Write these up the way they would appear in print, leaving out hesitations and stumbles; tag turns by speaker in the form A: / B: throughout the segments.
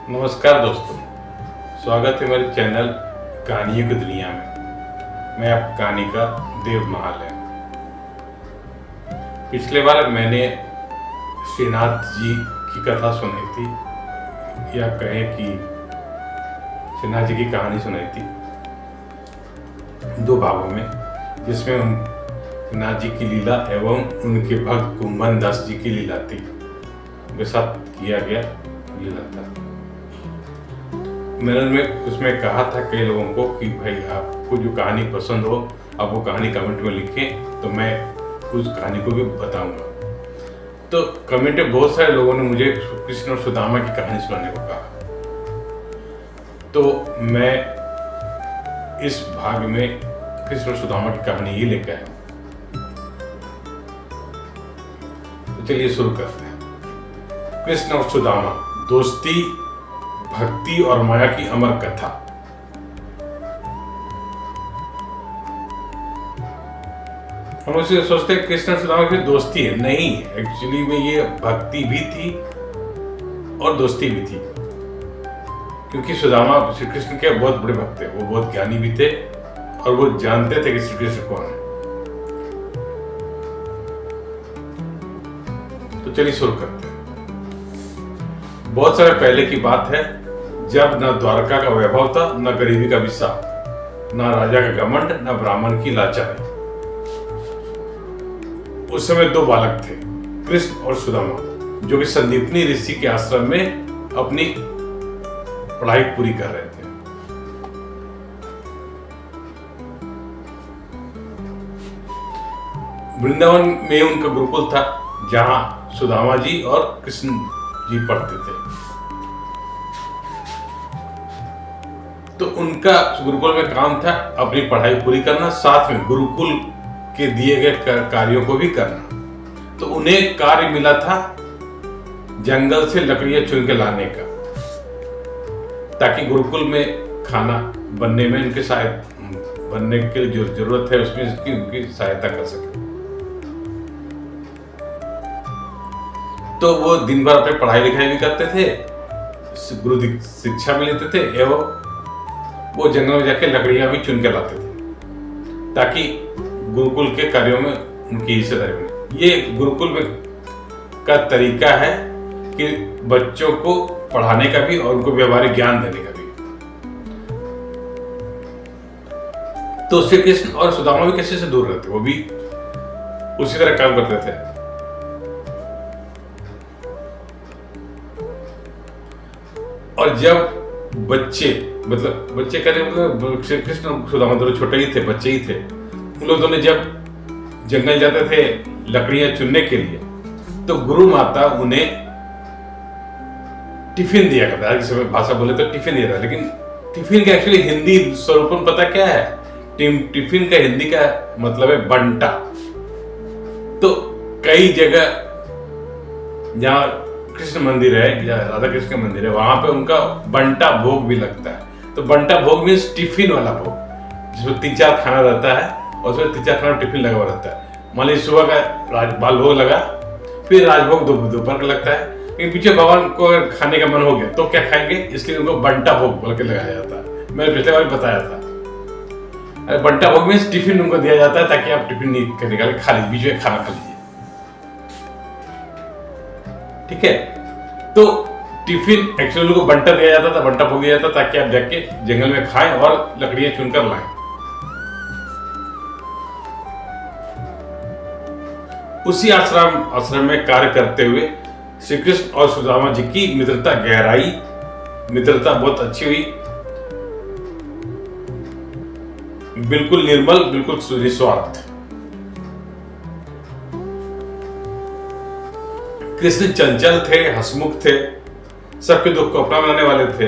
A: नमस्कार दोस्तों, स्वागत है मेरे चैनल कहानियों की दुनिया में। मैं आपकी कहानी का देव महाल है। पिछले बार मैंने श्रीनाथ जी की कथा सुनाई थी, या कहें कि श्रीनाथ जी की कहानी सुनाई थी दो भागों में, जिसमें श्रीनाथ जी की लीला एवं उनके भक्त कुंभन दास जी की लीला थी, उनके साथ किया गया लीला था। मैंने उसमें कहा था कई लोगों को कि भाई आपको जो कहानी पसंद हो आप वो कहानी कमेंट में लिखें, तो मैं उस कहानी को भी बताऊंगा। तो कमेंट में बहुत सारे लोगों ने मुझे कृष्ण और सुदामा की कहानी सुनाने को कहा, तो मैं इस भाग में कृष्ण और सुदामा की कहानी ही लेकर आया। तो चलिए शुरू करते हैं। कृष्ण और सुदामा, दोस्ती, भक्ति और माया की अमर कथा। हम उसे सोचते हैं कृष्ण और सुदामा की दोस्ती है, नहीं, एक्चुअली में ये भक्ति भी थी और दोस्ती भी थी, क्योंकि सुदामा श्री कृष्ण के बहुत बड़े भक्त थे, वो बहुत ज्ञानी भी थे और वो जानते थे कि श्री कृष्ण कौन है। तो चलिए शुरू करते हैं। बहुत सारे पहले की बात है, जब न द्वारका का वैभव था, न गरीबी का विषाद, न राजा का घमंड, न ब्राह्मण की लाचारी। उस समय दो बालक थे, कृष्ण और सुदामा, जो कि संदीपनी ऋषि के आश्रम में अपनी पढ़ाई पूरी कर रहे थे। वृंदावन में उनका गुरुकुल था, जहां सुदामा जी और कृष्ण जी पढ़ते थे। तो उनका गुरुकुल में काम था अपनी पढ़ाई पूरी करना, साथ में गुरुकुल के दिए गए कार्यों को भी करना। तो उन्हें कार्य मिला था जंगल से लकड़ियां चुन के लाने का, ताकि गुरुकुल में खाना बनने में उनके बनने की जो जरूरत है उसमें उनकी सहायता कर सके। तो वो दिन भर अपने पढ़ाई लिखाई भी करते थे, गुरु शिक्षा भी लेते थे, एवं वो जंगल में जाके लकड़ियां भी चुन के लाते थे, ताकि गुरुकुल के कार्यों में उनकी हिस्सेदारी बने। ये गुरुकुल में का तरीका है कि बच्चों को पढ़ाने का भी और उनको व्यवहारिक ज्ञान देने का भी। तो श्री कृष्ण और सुदामा भी किसी से दूर रहते, वो भी उसी तरह काम करते थे। और जब बच्चे कहते मतलब श्री कृष्ण और सुदामा दोनों छोटे ही थे, बच्चे ही थे, उन लोग दोनों जब जंगल जाते थे लकड़ियां चुनने के लिए, तो गुरु माता उन्हें टिफिन दिया करता है। जिस समय भाषा बोले तो टिफिन दिया था, लेकिन टिफिन का एक्चुअली हिंदी स्वरूप पता क्या है? टिफिन का हिंदी का मतलब है बंटा। तो कई जगह जहां कृष्ण मंदिर है या राधा कृष्ण का मंदिर है, वहां पे उनका बंटा भोग भी लगता है। तो बंटा भोग मीन्स टिफिन वाला भोग, जिसमें 3-4 खाना रहता है और उसमें 3-4 खाना टिफिन लगा हुआ रहता है। मान लीजिए सुबह का बाल भोग लगा, फिर राजभोग दोपहर का लगता है, लेकिन पीछे भगवान को खाने का मन हो गया तो क्या खाएंगे, इसलिए उनको बंटा भोग बोल के लगाया जाता है। मैंने पिछले बार बताया था। बंटा भोग मीन्स टिफिन उनको दिया जाता है, ताकि आप टिफिन निकाल के खा लीजिए, बीच में खाना खा लीजिए, ठीक है। तो टिफिन एक्चुअली उनको बंटा दिया जाता था, बंटा भोग दिया जाता, ताकि आप जाके जंगल में खाएं और लकड़ियां चुनकर लाएं। उसी आश्रम में कार्य करते हुए श्री कृष्ण और सुदामा जी की मित्रता बहुत अच्छी हुई, बिल्कुल निर्मल, बिल्कुल निस्वार्थ। कृष्ण चंचल थे, हंसमुख थे, सबके दुख को अपना बनाने वाले थे।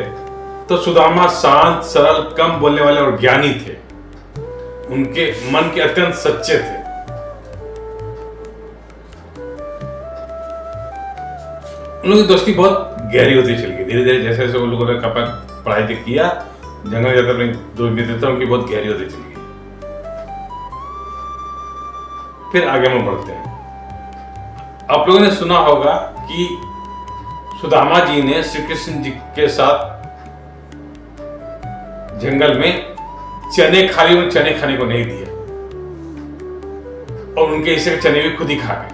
A: तो सुदामा शांत, सरल, कम बोलने वाले और ज्ञानी थे। उनके मन के अत्यंत सच्चे थे। उन लोगों की दोस्ती बहुत गहरी होती चली गई। धीरे धीरे जैसे जैसे उन लोगों ने पढ़ाई किया, जंगल जाकर अपनी दो मित्रता उनकी बहुत गहरी होती चली गई। फिर आगे हम बढ़ते हैं। आप लोगों ने सुना होगा कि सुदामा जी ने श्री कृष्ण जी के साथ जंगल में चने खा लिए, चने खाने को नहीं दिया और उनके हिस्से के चने भी खुद ही खा गए।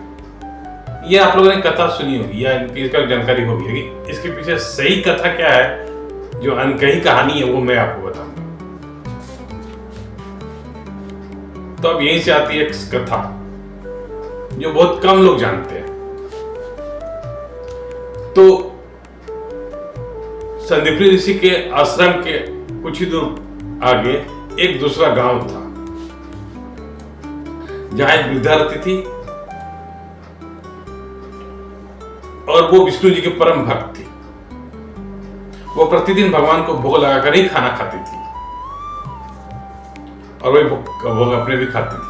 A: ये आप लोगों ने कथा सुनी होगी या इसका जानकारी होगी, इसके पीछे सही कथा क्या है, जो अनकही कहानी है, वो मैं आपको बताऊंगा। तो अब यहीं से आती है एक कथा जो बहुत कम लोग जानते हैं। तो संदीपनी ऋषि के आश्रम के कुछ ही दूर आगे एक दूसरा गांव था, जहां एक वृद्धा रहती थी और वो विष्णु जी के परम भक्त थी। वो प्रतिदिन भगवान को भोग लगाकर ही खाना खाती थी और वही भोग अपने भी खाती थी।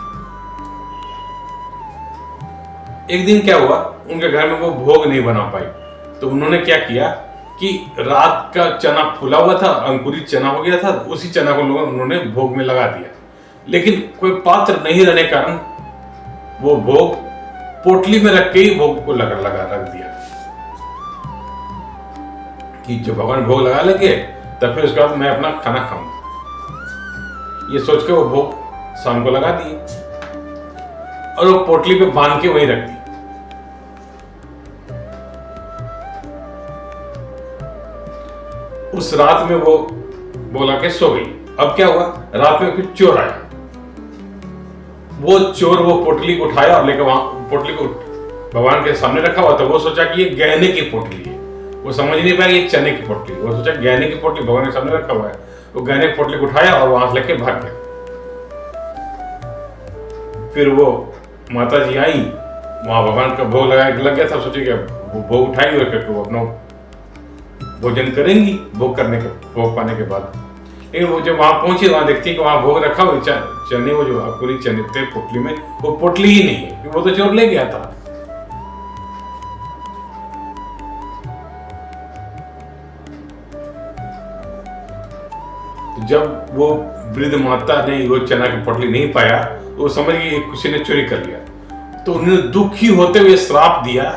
A: एक दिन क्या हुआ, उनके घर में वो भोग नहीं बना पाई, तो उन्होंने क्या किया कि रात का चना फूला हुआ था, अंकुरित चना हो गया था, उसी चना को उन्होंने भोग में लगा दिया। लेकिन कोई पात्र नहीं रहने के कारण वो भोग पोटली में रख के ही भोग को लगा रख दिया कि जब भगवान भोग लगा लेंगे तब फिर उसके बाद मैं अपना खाना खाऊंगा। ये सोच के वो भोग शाम को लगा दिए और वो पोटली पे बांध के वहीं रख दी। उस रात में वो बोला के सो गई। अब क्या हुआ, रात में फिर चोर आया। वो चोर वो पोटली को उठाया और लेकर वहां पोटली को भगवान के सामने रखा हुआ था। वो सोचा कि ये गहने की पोटली है, वो समझ नहीं पाया ये चने की पोटली। वो सोचा गहने की पोटली भगवान के सामने रखा हुआ है। वो गहने की पोटली को उठाया और वहां से लेके भाग गया। फिर वो माता जी आई, वहां भगवान का भोग लग गया था। सोचे वो भोग उठाएंगे और वो अपना भोजन करेंगी भोग पाने के बाद। लेकिन वो जब वहां पहुंची, वहां देखती कि वहां भोग रखा हुआ चने, वो जो पूरी चने थे पोटली में, वो पोटली ही नहीं है, वो तो चोर ले गया था। जब वो वृद्ध माता ने वो चना की पोटली नहीं पाया, तो वो समझ गई किसी ने चोरी कर लिया। तो उन्होंने दुखी होते हुए श्राप दिया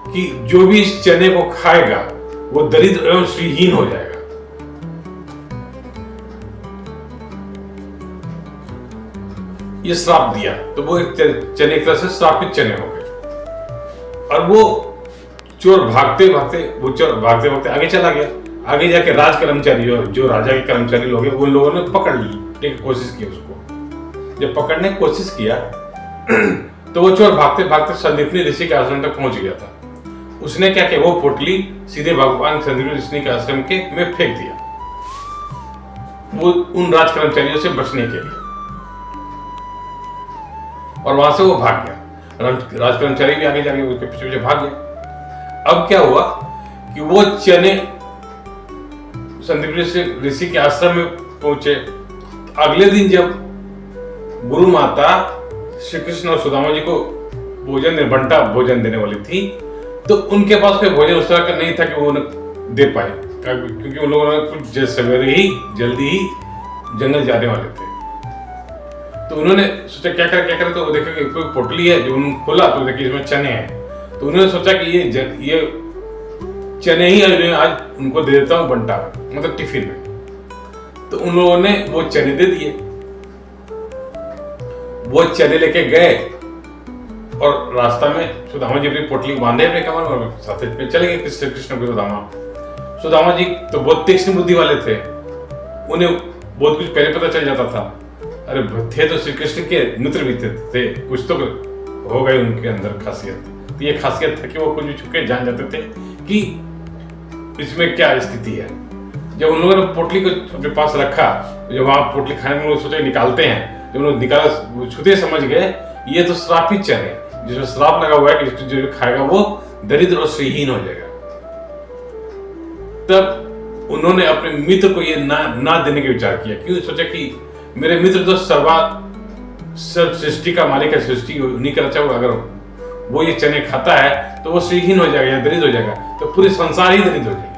A: कि जो भी इस चने को खाएगा वो दरिद्र एवं श्रीहीन हो जाएगा। ये श्राप दिया, तो वो एक चने एक तरह से श्रापित चने हो गए। और वो चोर भागते भागते आगे चला गया। आगे जाके राज कर्मचारी जो राजा के कर्मचारी लोग हैं, उन लोगों ने पकड़ ली, कोशिश की उसको। जब पकड़ने की कोशिश किया तो वो चोर भागते भागते संदीपनी ऋषि के आश्रम तक पहुंच गया था। उसने क्या किया, वो पोटली सीधे भगवान संदीपनी ऋषि के आश्रम के में फेंक दिया, वो उन राज कर्मचारियों से बचने के लिए। और वहां से वो भाग गया। राज कर्मचारी भी आगे जाके उसके पीछे पीछे भाग गए। अब क्या हुआ कि वो चने संदीप ऋषि के आश्रम में पहुंचे। अगले दिन जब गुरु माता श्री कृष्ण और सुदामा जी को बंटा भोजन देने वाली थी, तो उनके पास कोई भोजन उस तरह का नहीं था कि वो उन्हें दे पाए, क्योंकि उन लोगों ने कुछ सवेरे ही जल्दी ही जंगल जाने वाले थे। तो उन्होंने सोचा क्या करे, तो वो देखा कि कोई पोटली है, जो उन्होंने खोला तो देखिए इसमें चने हैं। तो उन्होंने सोचा कि ये चने ही आज उनको दे देता हूँ बंटा में, मतलब टिफिन में। तो उन लोगों ने वो चने दे दिए। वो चने लेके गए और रास्ता में सुदामा जी अपनी पोटली बांधे अपने कमर और साथ में चले गए कृष्ण के सुदामा जी तो बहुत तीक्ष्ण बुद्धि वाले थे, उन्हें बहुत कुछ पहले पता चल जाता था। अरे थे तो श्री कृष्ण के मित्र भी थे, कुछ तो हो गए उनके अंदर खासियत। तो ये खासियत था कि वो कुछ भी छुपके जान जाते थे कि इसमें क्या स्थिति है। जब उन लोगों ने पोटली को अपने पास रखा, जब वहां पोटली खाने में लोग सोचे निकालते हैं, जब उन्होंने निकाला छुते समझ गए ये तो श्रापित चने, जिसमें श्राप लगा हुआ है कि जो खाएगा वो दरिद्र और श्रीहीन हो जाएगा। तब उन्होंने अपने मित्र को ये ना देने का विचार किया, क्यों? सोचा कि मेरे मित्र तो सर्व सृष्टि का मालिक है, सृष्टि उन्हीं का रचा हुआ, अगर वो ये चने खाता है तो वो श्रीहीन हो जाएगा या दरिद्र हो जाएगा, तो पूरे संसार ही दरिद्र हो जाएगी।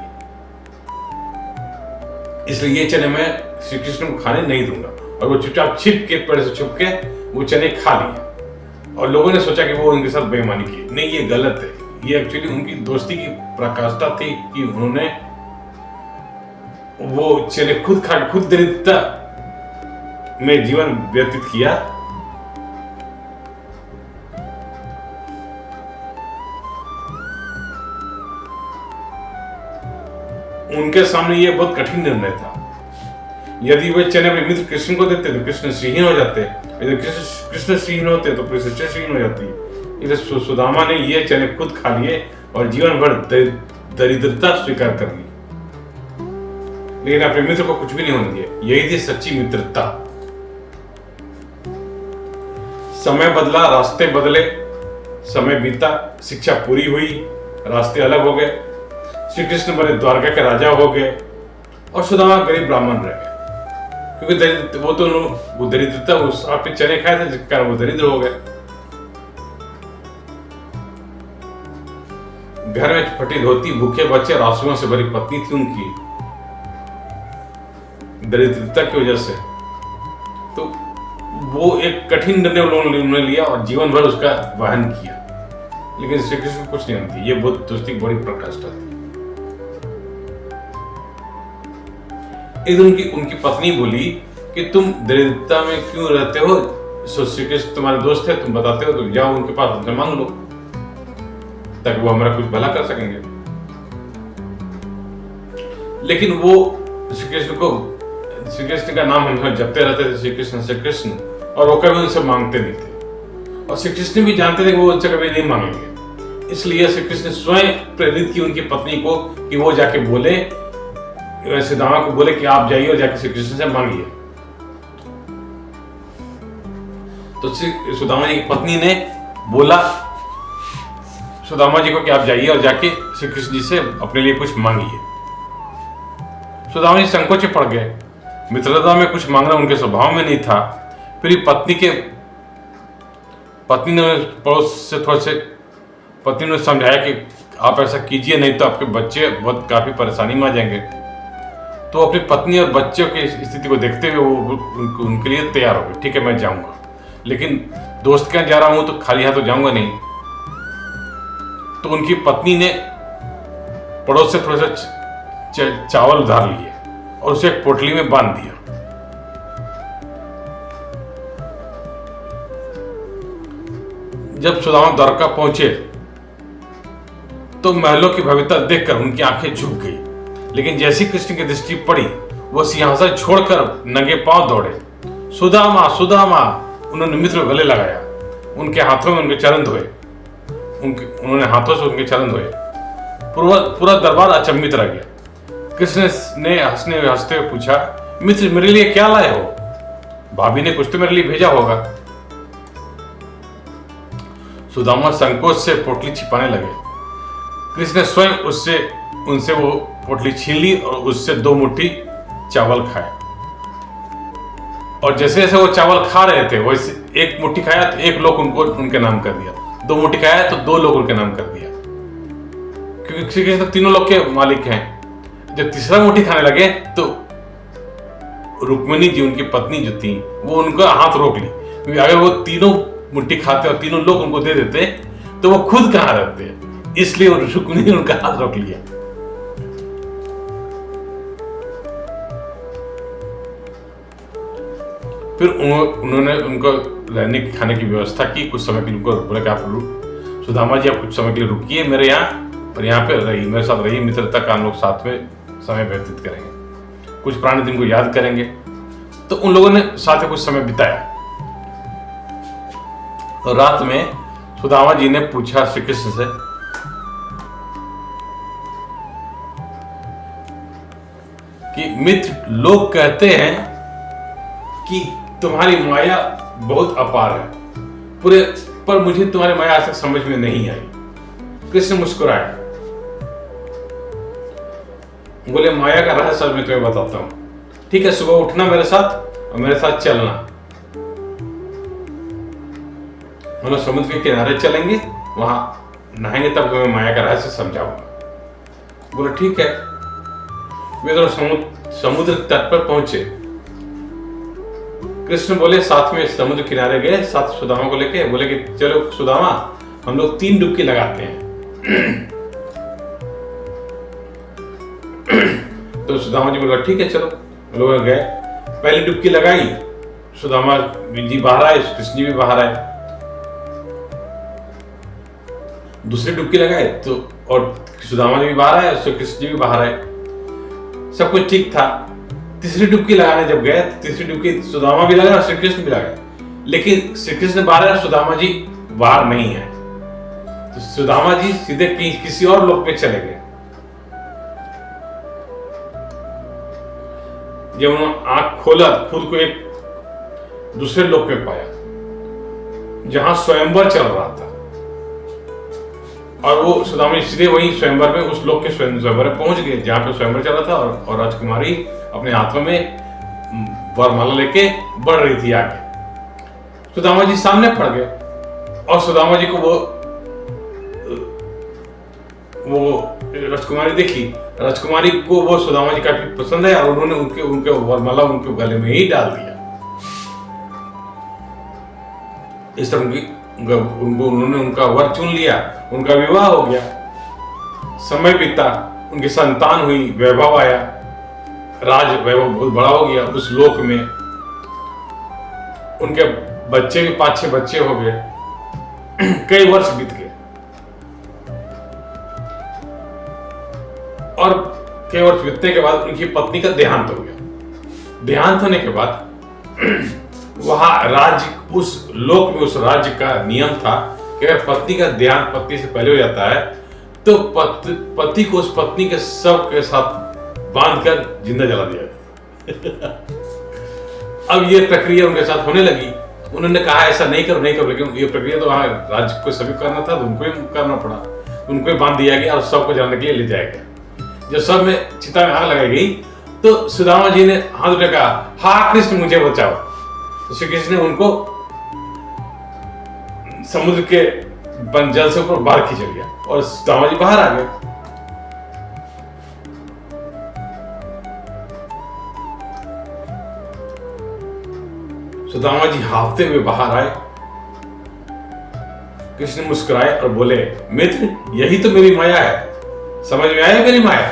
A: इसलिए ये चने मैं श्री कृष्ण को खाने नहीं दूंगा। और वो चुपचाप छिप के पेड़ से छुप के वो चने खा लिए। और लोगों ने सोचा कि वो उनके साथ बेईमानी की। नहीं, ये गलत है, ये एक्चुअली उनकी दोस्ती की प्रकाष्ठा थी कि उन्होंने वो चने खुद खा खुद दरिद्रता में जीवन व्यतीत किया। उनके सामने ये बहुत कठिन निर्णय था। यदि वे चने अपने मित्र कृष्ण को देते तो कृष्ण श्रीहीन हो जाते, यदि कृष्ण श्रीहीन होते तो प्रतिष्ठा श्रीहीन हो जाती। इसलिए सुदामा ने ये चने खुद खा लिए और जीवन भर दरिद्रता स्वीकार कर ली, लेकिन अपने मित्र को कुछ भी नहीं होने दिया। यही थी सच्ची मित्रता। समय बदला, रास्ते बदले, समय बीता, शिक्षा पूरी हुई, रास्ते अलग हो गए। श्री कृष्ण बने द्वारका के राजा हो गए और सुदामा गरीब ब्राह्मण रह गए, क्योंकि वो दरिद्रता उस आपके चने खाए थे, जिसके कारण वो दरिद्र हो गए। घर में फटी धोती, भूखे बच्चे और आंसुओं से भरी पत्नी थी उनकी, दरिद्रता की वजह से। तो वो एक कठिन निर्णय उन्होंने लिया और जीवन भर उसका वहन किया, लेकिन श्री कृष्ण को कुछ नहीं होती। ये बहुत दोस्ती की बड़ी प्रकाष्ठा थी। एक दिन उनकी पत्नी बोली कि तुम दरिद्रता में क्यों रहते हो? श्री कृष्ण तुम्हारे दोस्त है, तुम बताते हो तो जाओ उनके पास, उनसे मांग लो, ताकि वो हमारा कुछ भला कर सकेंगे। लेकिन वो श्री कृष्ण का नाम हम जपते रहते थे, श्री कृष्ण, और वो कभी उनसे मांगते नहीं थे। और श्री कृष्ण भी जानते थे कि वो उनसे कभी नहीं मांगेंगे। इसलिए श्री कृष्ण स्वयं प्रेरित की उनकी पत्नी को कि वो जाके बोले, सुदामा को बोले कि आप जाइए और जाके श्री कृष्ण से मांगिए। तो सुदामा जी की पत्नी ने बोला सुदामा जी को कि आप जाइए और जाके श्री कृष्ण जी से अपने लिए कुछ मांगिए। सुदामा जी संकोच में पड़ गए। मित्रता में कुछ मांगना उनके स्वभाव में नहीं था। फिर पत्नी ने पड़ोस से पत्नी ने समझाया कि आप ऐसा कीजिए, नहीं तो आपके बच्चे बहुत काफी परेशानी में आ जाएंगे। तो अपनी पत्नी और बच्चों की स्थिति को देखते हुए वो उनके लिए तैयार हो गए। ठीक है, मैं जाऊंगा, लेकिन दोस्त के यहाँ जा रहा हूं तो खाली हाथ तो जाऊंगा नहीं। तो उनकी पत्नी ने पड़ोस से थोड़ा सा चावल उधार लिए और उसे एक पोटली में बांध दिया। जब सुदामा द्वारका पहुंचे तो महलों की भव्यता देखकर उनकी आंखें झुक गई, लेकिन जैसी कृष्ण की दृष्टि पड़ी वो सिंहासन छोड़कर नंगे पांव दौड़े। सुदामा सुदामा, उन्होंने मित्र को गले लगाया, उनके हाथों में उनके चरण धोए, उन्होंने हाथों से उनके चरण धोए। पूरा दरबार अचंभित रह गया। कृष्ण ने हंसते हुए पूछा, मित्र मेरे लिए क्या लाए हो? भाभी ने कुछ तो मेरे लिए भेजा होगा। सुदामा संकोच से पोटली छिपाने लगे। कृष्ण ने स्वयं उनसे वो पोटली छीन ली और उससे 2 मुट्ठी चावल खाए। और जैसे जैसे वो चावल खा रहे थे, वैसे 1 मुट्ठी खाया तो 1 लोग उनके नाम कर दिया, 2 मुट्ठी खाया तो 2 लोग उनके नाम कर दिया, क्योंकि श्री कृष्ण तीनों लोग के मालिक हैं। जब तीसरा मुट्ठी खाने लगे तो रुक्मिणी जी, उनकी पत्नी जो थी, वो उनका हाथ रोक ली, क्योंकि अगर वो तीनों मुट्ठी खाते और तीनों लोग उनको दे देते तो वो खुद कहां रहते, इसलिए रुक्मिणी ने उनका हाथ रोक लिया। फिर उन्होंने उनको रहने खाने की व्यवस्था की। कुछ समय के लिए उनको बोला कि आप सुदामा जी, आप कुछ समय के लिए रुकिए मेरे यहाँ और यहाँ पे रहिए, मेरे साथ रहिए, मित्रता का हम लोग साथ में समय व्यतीत करेंगे, कुछ पुराने दिन को याद करेंगे। तो उन लोगों ने साथ में कुछ समय बिताया। और रात में सुदामा जी ने पूछा श्री कृष्ण से कि मित्र, लोग कहते हैं कि तुम्हारी माया बहुत अपार है, पर मुझे तुम्हारी माया आज तक समझ में नहीं आई। कृष्ण मुस्कुराए, बोले माया का रहस्य मैं तुम्हें बताता हूं। ठीक है, सुबह उठना मेरे साथ और मेरे साथ चलना, हम लोग समुद्र के किनारे चलेंगे, वहां नहाएंगे, तब तुम्हें माया का रहस्य समझाऊंगा। बोले ठीक है। वे दोनों समुद्र तट पर पहुंचे। कृष्ण बोले साथ में समुद्र किनारे गए, साथ सुदामा को लेके बोले कि चलो सुदामा, हम लोग 3 डुबकी लगाते हैं। तो सुदामा जी बोला ठीक है चलो। लोग गए, पहली डुबकी लगाई, सुदामा जी बाहर आए, कृष्ण जी भी बाहर आए। दूसरी डुबकी लगाए तो और सुदामा जी भी बाहर आए, श्री कृष्ण जी भी बाहर आए, सब कुछ ठीक था। तीसरी डुबकी लगाने जब गए, तीसरी डुबकी सुदामा भी लगा और श्री कृष्ण भी लगा, लेकिन श्री कृष्ण बाहर है, सुदामा जी बाहर नहीं है। तो सुदामा जी सीधे किसी और लोक पे चले गए। जब उन्होंने आंख खोला, खुद को एक दूसरे लोक पे पाया जहां स्वयंवर चल रहा था, और वो सुदामा जी सीधे वही स्वयंवर में, उस लोक के स्वयंवर में पहुंच गए जहां पे स्वयंवर चल रहा था, और राजकुमारी अपने हाथों में वरमाला लेके बढ़ रही थी आगे। सुदामा जी सामने पड़ गए, और सुदामा जी को वो राजकुमारी देखी। राजकुमारी को वो सुदामा जी काफी पसंद है, और उन्होंने उनके वरमाला उनके गले में ही डाल दिया। इस तरह उन्होंने उनका वर चुन लिया, उनका विवाह हो गया, समय बीता, उनकी संतान हुई, वैभव आया, राज वैभव बहुत बड़ा हो गया उस लोक में। उनके बच्चे भी 5-6 बच्चे हो गए। कई वर्ष बीत गए, और कई वर्ष बीतने के बाद उनकी पत्नी का देहांत हो गया। देहांत होने के बाद वहां राज्य, उस लोक में, उस राज्य का नियम था कि अगर पत्नी का देहांत पत्नी से पहले हो जाता है तो पति को उस पत्नी के शव के साथ बांधकर जिंदा जला दिया। अब ये प्रक्रिया उनके साथ होने लगी। उन्होंने कहा ऐसा नहीं करो, लेकिन ये प्रक्रिया तो वहां राज्य को सभी करना था, तो उनको ही करना पड़ा। उनको ही बांध दिया गया और शव को जलाने के लिए ले जाया गया। जब शव में चिता में आग लगाई गई तो सुदामा जी ने हाथ उठा कहा, हा कृष्ण मुझे बचाओ। तो श्री कृष्ण ने उनको समुद्र के जल से ऊपर बाहर खींच लिया, और सुदामा जी बाहर आ गए। सुदामा जी हाफते हुए बाहर आए। कृष्ण मुस्कुराए और बोले, मित्र यही तो मेरी माया है, समझ में आया मेरी माया?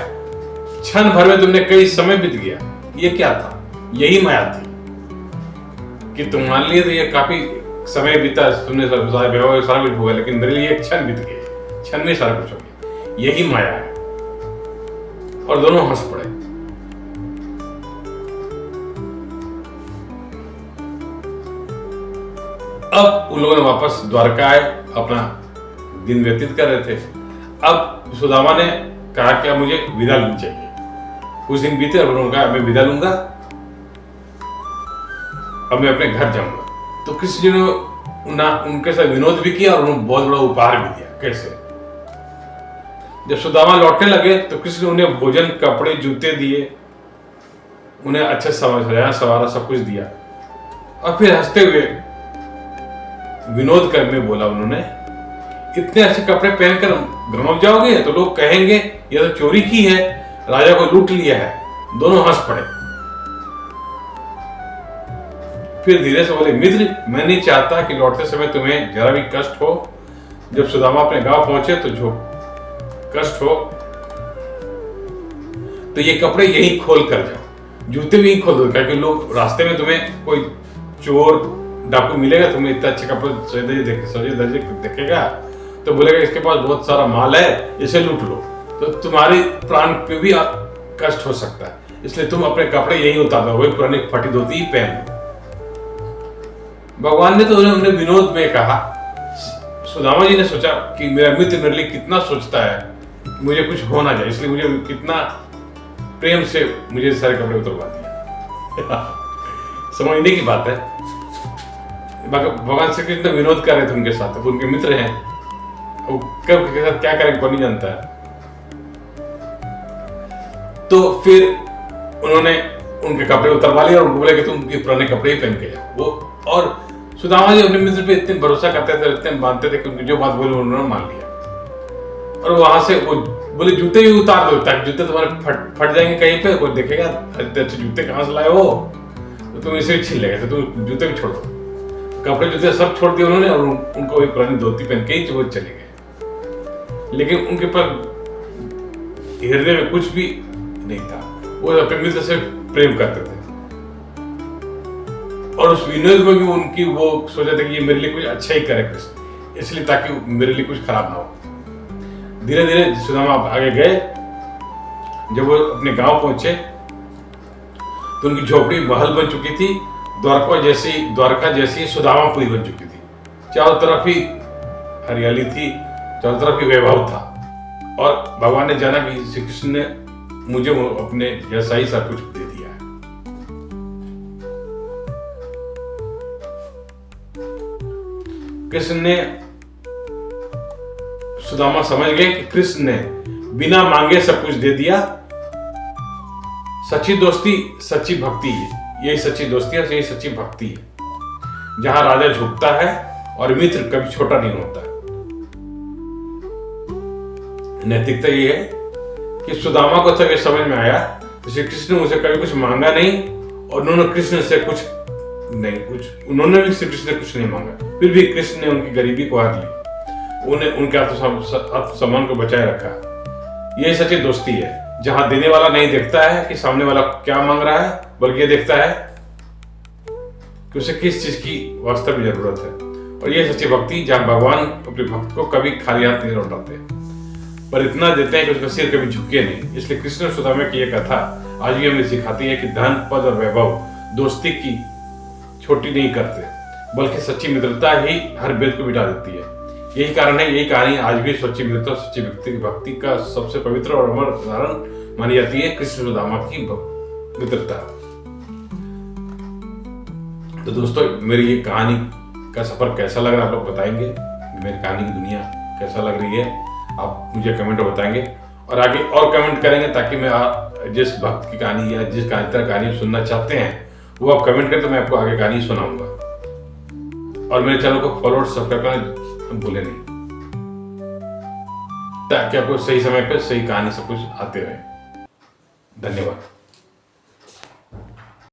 A: क्षण भर में तुमने कई समय बीत गया, ये क्या था? यही माया थी कि तुम्हारे लिए तो ये काफी समय बीता, तुमने सारा कुछ हुआ, लेकिन मेरे लिए एक क्षण बीत गया, क्षण में सारा कुछ हो गया, यही माया है। और दोनों हंस पड़े। अब उन लोगों ने वापस द्वारका आए, अपना दिन व्यतीत कर रहे थे। अब सुदामा ने कहा कि अब मुझे विदा लेनी चाहिए। कुछ दिन बीते और उन्होंने कहा मैं विदा लूंगा, अब मैं अपने घर जाऊंगा। तो कृष्ण जी ने उनके साथ विनोद भी किया और उन्हें बहुत बड़ा उपहार भी दिया। कैसे? जब सुदामा लौटने लगे तो कृष्ण ने उन्हें भोजन, कपड़े, जूते दिए, उन्हें अच्छा सजाया सवारा सब कुछ दिया, और फिर हंसते हुए विनोद करने बोला उन्होंने, इतने अच्छे कपड़े पहनकर गांव जाओगे तो लोग कहेंगे यह तो चोरी की है, राजा को लूट लिया है। दोनों हंस पड़े। फिर धीरे से बोले, मित्र मैं नहीं चाहता कि लौटते समय तुम्हें जरा भी कष्ट हो। जब सुदामा अपने गांव पहुंचे तो जो कष्ट हो तो ये कपड़े यही खोल कर जाओ, जूते भी यही खोल दो, क्योंकि लोग रास्ते में तुम्हें कोई चोर डाकू मिलेगा, तुम्हें इतने अच्छे कपड़े सजे धजे देखेगा तो बोलेगा इसके पास बहुत सारा माल है, इसे लूट लो, तो तुम्हारी प्राण पे भी कष्ट हो सकता है, इसलिए तुम अपने कपड़े यही उतार दो, वही पुरानी फटी धोती पहन लो। भगवान ने तो उन्हें विनोद में कहा। सुदामा जी ने सोचा कि मेरा मित्र मेरे लिए कितना सोचता है, मुझे कुछ हो ना जाए, इसलिए मुझे कितना प्रेम से मुझे सारे कपड़े उतरवा दिया। समझने की बात है। भगवान श्री कृष्ण विनोद कर रहे थे उनके साथ, तो उनके मित्र हैं, वो कब के साथ क्या करेंगे कौन नहीं जानता है। तो फिर उन्होंने उनके कपड़े उतरवा लिए और उनको बोले कि तुम ये पुराने कपड़े ही पहन के जाओ। वो और सुदामा जी अपने मित्र पे इतने भरोसा करते थे, इतने मानते थे कि उनकी जो बात बोली उन्होंने मान लिया। और वहां से वो बोले जूते भी उतार दो ताकि जूते तुम्हारे फट जाएंगे कहीं पे, कोई देखेगा इतने अच्छे जूते कहां से लाए हो, तो तुम इसे छीन लेगा, तो तुम जूते भी छोड़ दो। कपड़े जूते सब छोड़ दिए उन्होंने और उनको वही पुरानी धोती पहन के ही वो चले गए। लेकिन उनके पास हृदय में कुछ भी नहीं था। वो अपने मित्र से प्रेम करते थे और उस विनोद में भी उनकी वो सोचा था कि ये मेरे लिए कुछ अच्छा ही करे कृष्ण, इसलिए ताकि मेरे लिए कुछ खराब ना हो। धीरे धीरे सुदामा आगे गए। जब वो अपने गांव पहुंचे तो उनकी झोपड़ी महल बन चुकी थी। द्वारका जैसी सुदामापुरी बन चुकी थी। चारों तरफ ही हरियाली थी, चारों तरफ ही वैभव था और भगवान ने जाना कि श्री कृष्ण ने मुझे अपने जैसा ही सब कुछ दे दिया है। कृष्ण ने, सुदामा समझ गए कि कृष्ण ने बिना मांगे सब कुछ दे दिया। सच्ची दोस्ती सच्ची भक्ति है। यही सच्ची दोस्ती है, यही सच्ची भक्ति है, जहां राजा झुकता है और मित्र कभी छोटा नहीं होता। नैतिकता ये है कि सुदामा को तब ये समझ में आया कि श्री कृष्ण ने मुझे कभी कुछ मांगा नहीं और उन्होंने कृष्ण से उन्होंने भी श्री कृष्ण से कुछ नहीं मांगा, फिर भी कृष्ण ने उनकी गरीबी को हर ली, उन्हें उनके आत्मसम्मान को बचाए रखा। यही सच्ची दोस्ती है, जहां देने वाला नहीं देखता है कि सामने वाला क्या मांग रहा है, बल्कि ये देखता है कि उसे किस चीज की वास्तव में जरूरत है। और ये सच्ची भक्ति, जहां भगवान अपने भक्त को कभी खाली हाथ नहीं लौटाते, पर इतना देते हैं कि उसका सिर कभी झुके नहीं। इसलिए कृष्ण सुदामा की यह कथा आज भी हमें सिखाती है कि धन, पद और वैभव दोस्ती की छोटी नहीं करते, बल्कि सच्ची मित्रता ही हर भेद को मिटा देती है। यही कारण है, यही कहानी आज भी सच्ची मित्रता, सच्ची भक्ति का सबसे पवित्र और अमर उदाहरण मानी जाती है, कृष्ण सुदामा की मित्रता। तो दोस्तों, मेरी ये कहानी का सफर कैसा लग रहा है आप लोग बताएंगे। मेरी कहानी की दुनिया कैसा लग रही है आप मुझे कमेंट में बताएंगे और आगे और कमेंट करेंगे, ताकि मैं जिस भक्त की कहानी या जिस कहानी सुनना चाहते हैं वो आप कमेंट करें तो मैं आपको आगे कहानी सुनाऊंगा। और मेरे चैनल को फॉलो और सब्सक्राइब करना भूले नहीं, ताकि आपको सही समय पे सही कहानी सब कुछ आते रहे। धन्यवाद।